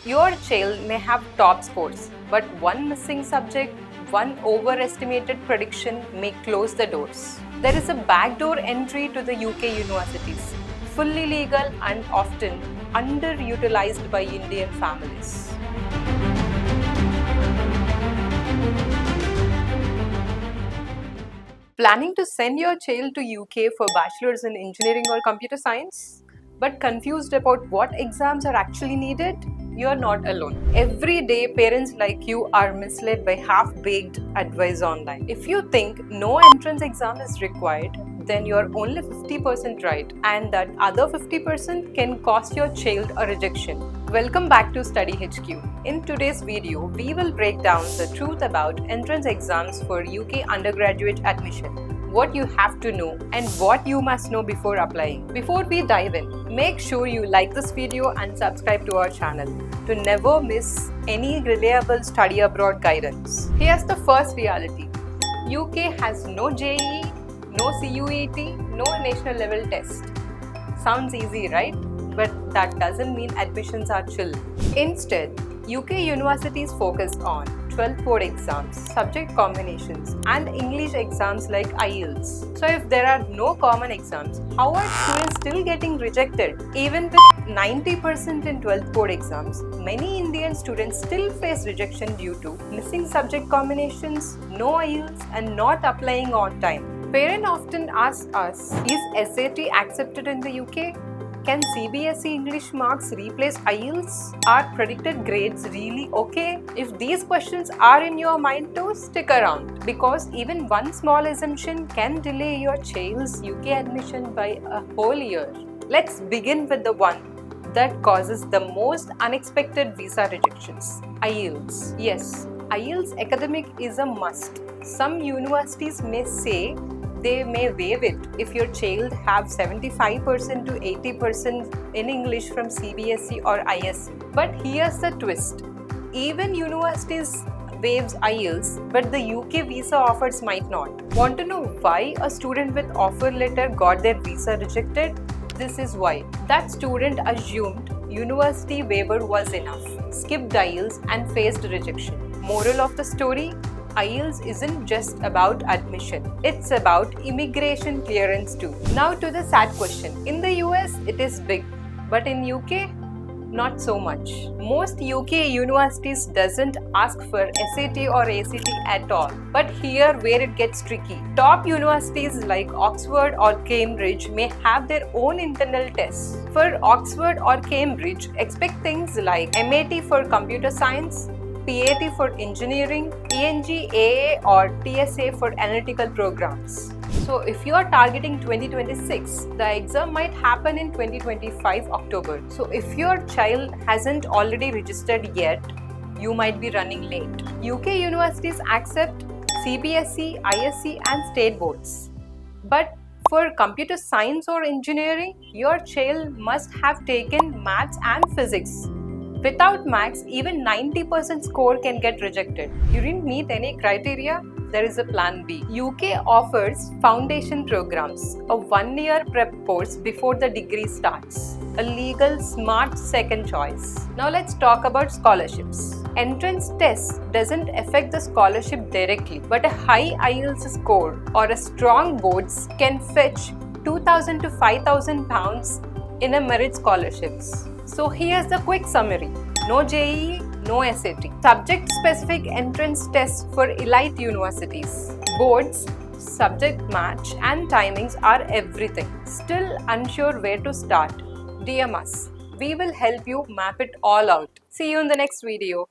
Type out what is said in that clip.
Your child may have top scores, but one missing subject, one overestimated prediction may close the doors. There is a backdoor entry to the UK universities, fully legal and often underutilized by Indian families. Planning to send your child to UK for bachelor's in engineering or computer science, but confused about what exams are actually needed? You're not alone. Every day, parents like you are misled by half-baked advice online. If you think no entrance exam is required, then you're only 50% right, and that other 50% can cost your child a rejection. Welcome back to Study HQ. In today's video, we will break down the truth about entrance exams for UK undergraduate admission, what you have to know and what you must know before applying. Before we dive in, make sure you like this video and subscribe to our channel to never miss any reliable study abroad guidance. Here's the first reality. UK has no JEE, no CUET, no national level test. Sounds easy, right? But that doesn't mean admissions are chill. Instead, UK universities focus on 12th board exams, subject combinations, and English exams like IELTS. So if there are no common exams, how are students still getting rejected? Even with 90% in 12th board exams, many Indian students still face rejection due to missing subject combinations, no IELTS, and not applying on time. Parents often ask us, is SAT accepted in the UK? Can CBSE English marks replace IELTS? Are predicted grades really okay? If these questions are in your mind too, stick around, because even one small assumption can delay your child's UK admission by a whole year. Let's begin with the one that causes the most unexpected visa rejections: IELTS. Yes, IELTS academic is a must. Some universities may say they may waive it if your child have 75% to 80% in English from CBSE or ISC. But here's the twist. Even universities waives IELTS, but the UK visa offers might not. Want to know why a student with offer letter got their visa rejected? This is why. That student assumed university waiver was enough, skipped IELTS and faced rejection. Moral of the story? IELTS isn't just about admission, it's about immigration clearance too. Now to the sad question. In the US, it is big, but in UK, not so much. Most UK universities doesn't ask for SAT or ACT at all. But here where it gets tricky. Top universities like Oxford or Cambridge may have their own internal tests. For Oxford or Cambridge, expect things like MAT for computer science, PAT for engineering, ENG-AA or TSA for analytical programs. So if you are targeting 2026, the exam might happen in 2025 October. So if your child hasn't already registered yet, you might be running late. UK universities accept CBSE, ISC and state boards. But for computer science or engineering, your child must have taken maths and physics. Without maths, even 90% score can get rejected. You didn't meet any criteria? There is a plan B. UK offers foundation programs, a one-year prep course before the degree starts. A legal, smart second choice. Now let's talk about scholarships. Entrance test doesn't affect the scholarship directly, but a high IELTS score or a strong boards can fetch £2,000 to £5,000 in a merit scholarships. So here's the quick summary. No JEE, no SAT. Subject-specific entrance tests for elite universities. Boards, subject match and timings are everything. Still unsure where to start? DM us. We will help you map it all out. See you in the next video.